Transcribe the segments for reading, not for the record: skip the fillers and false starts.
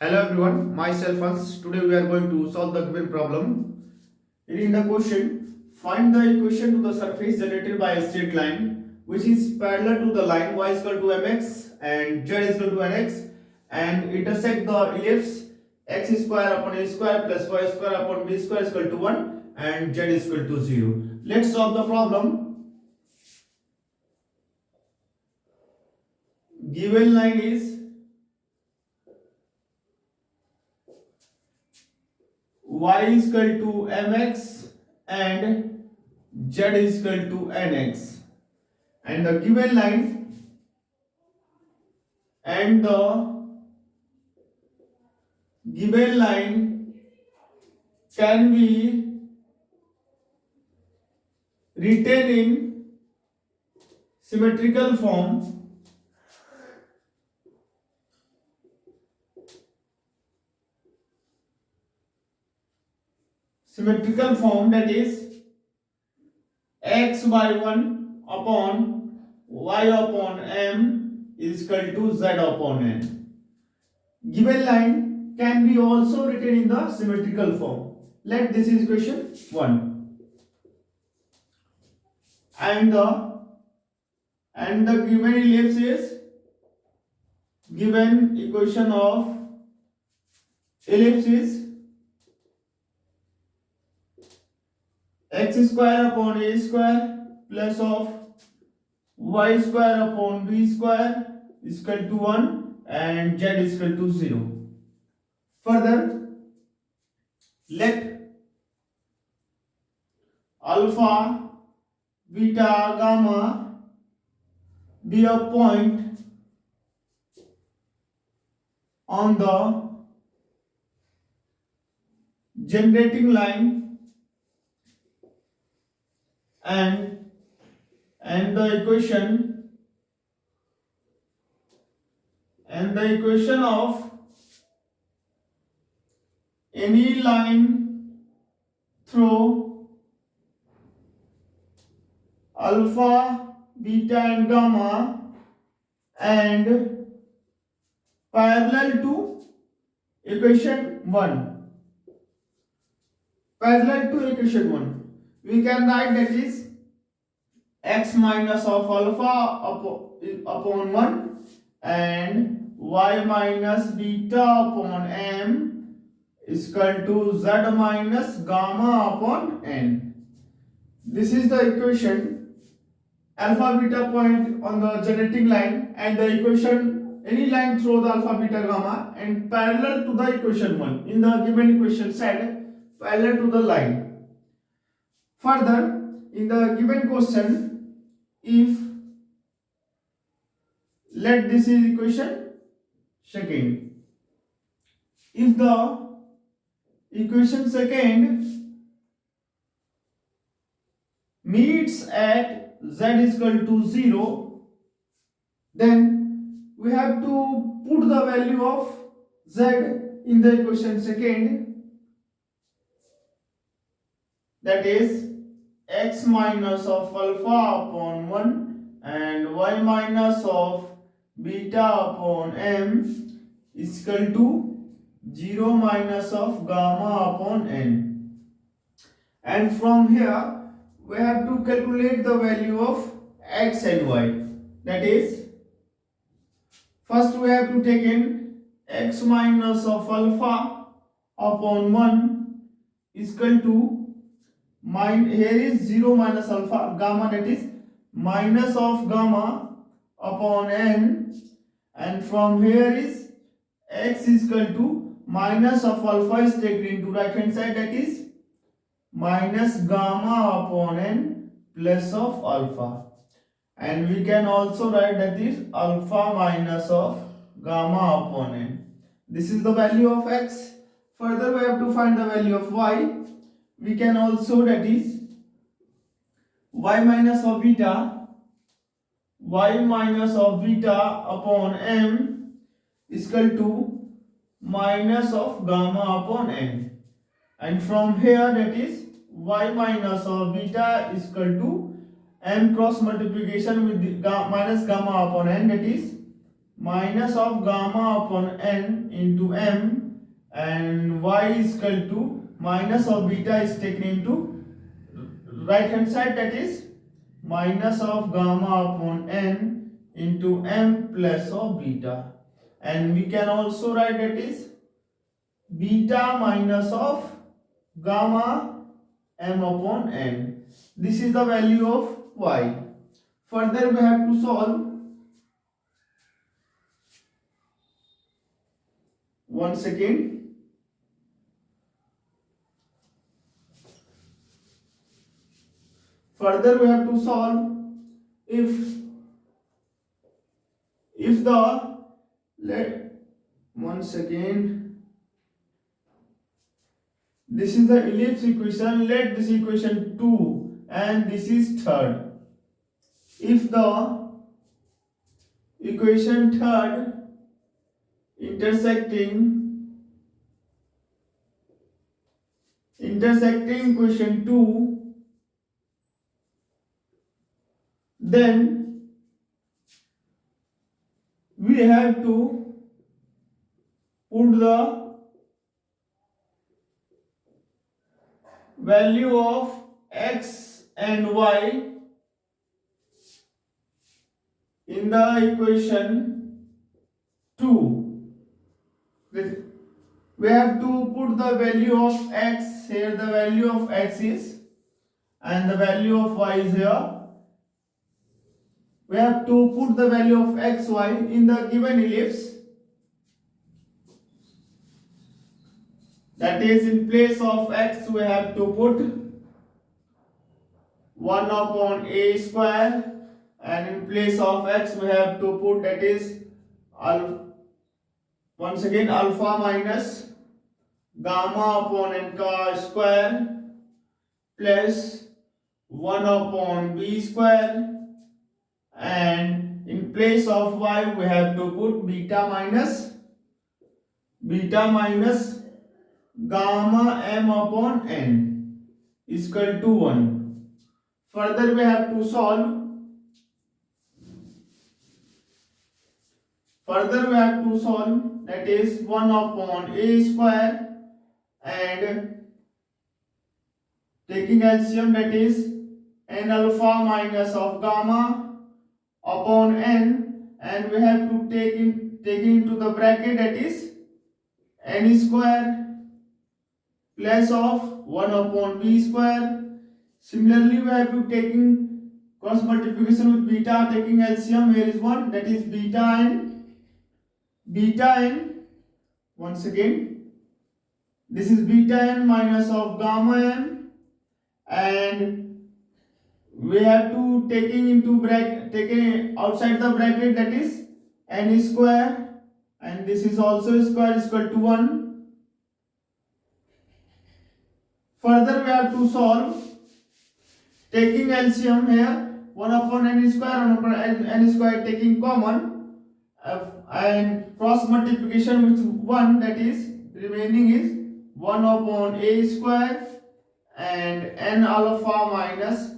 Hello everyone, myself Hans. Today we are going to solve the given problem. In the question, find the equation to the surface generated by a straight line which is parallel to the line y is equal to mx and z is equal to nx and intersect the ellipse x square upon a square plus y square upon b square is equal to 1 and z is equal to 0. Let's solve the problem. Given line is y is equal to mx and z is equal to nx, and the given line and the given line can be written in symmetrical form that is x by 1 upon y upon m is equal to z upon n. Given line can be also written in the symmetrical form. Let this is equation 1 and the given ellipse is given equation of ellipse is x square upon a square plus of y square upon b square is equal to 1 and z is equal to 0. Further, let alpha, beta, gamma be a point on the generating line and the equation of any line through alpha, beta and gamma and parallel to equation 1. Parallel to equation 1. We can write that is x minus of alpha upon 1 and y minus beta upon m is equal to z minus gamma upon n. This is the equation alpha beta point on the generating line and the equation any line through the alpha beta gamma and parallel to the equation 1. In the given equation said parallel to the line. Further, in the given question, if let this is equation second, if the equation second meets at z is equal to 0, then we have to put the value of z in the equation second, that is x minus of alpha upon 1 and y minus of beta upon m is equal to 0 minus of gamma upon n. And from here we have to calculate the value of x and y. That is, first we have to take in x minus of alpha upon 1 is equal to here is 0 minus alpha gamma, that is minus of gamma upon n, and from here is x is equal to minus of alpha is taken into right hand side, that is minus gamma upon n plus of alpha, and we can also write that is alpha minus of gamma upon n. This is the value of x. Further, we have to find the value of y. We can also, that is y minus of beta upon m is equal to minus of gamma upon n, and from here that is y minus of beta is equal to m cross multiplication with the minus gamma upon n, that is minus of gamma upon n into m, and y is equal to minus of beta is taken into right hand side, that is minus of gamma upon n into m plus of beta, and we can also write that is beta minus of gamma m upon n. This is the value of y. Further we have to solve. One second. Further we have to solve if the let one second. This is the ellipse equation. Let this equation 2 and this is third. If the equation third intersecting equation 2, then we have to put the value of x and y in the equation 2. We have to put the value of x here. The value of x is, and the value of y is here. We have to put the value of x, y in the given ellipse. That is, in place of x we have to put 1 upon a square, and in place of x we have to put, that is once again alpha minus gamma upon n ka square plus 1 upon b square, and in place of y we have to put beta minus gamma m upon n is equal to 1. Further we have to solve. That is 1 upon a square, and taking LCM, that is n alpha minus of gamma upon n, and we have to take into the bracket, that is n square plus of 1 upon b square. Similarly, we have to taking cross multiplication with beta, taking LCM, here is 1, that is beta n. Once again, this is beta n minus of gamma n, and we have to taking outside the bracket, that is n square, and this is also square is equal to 1. Further we have to solve, taking LCM here, 1 upon n square, 1 upon n square taking common, and cross multiplication with 1, that is remaining is 1 upon a square and n alpha minus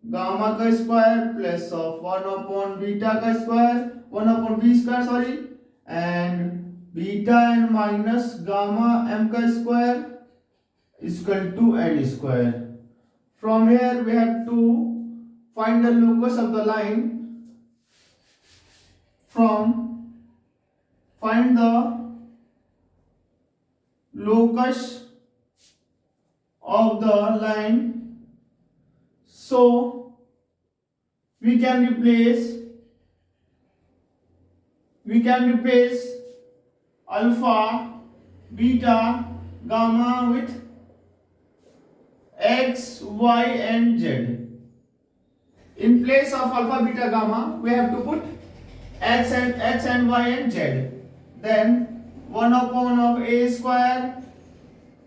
gamma ka square plus of 1 upon beta ka square, 1 upon b square, sorry, and beta n minus gamma m ka square is equal to n square. From here we have to find the locus of the line. Find the locus of the line. So we can replace alpha, beta, gamma with x, y and z. In place of alpha, beta, gamma, we have to put x and y and z. Then 1 upon of a square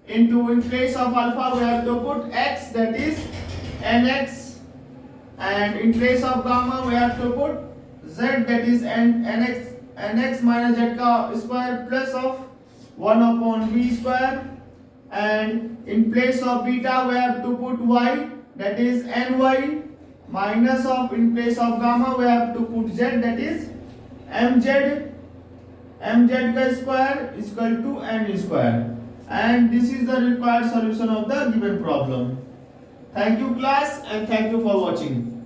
into, in place of alpha we have to put x, that is nx, and in place of gamma we have to put z, that is nx minus z ka square plus of 1 upon b square, and in place of beta we have to put y, that is ny, minus of, in place of gamma we have to put z, that is mz, mz का square equal to n square, and this is the required solution of the given problem. Thank you class and thank you for watching.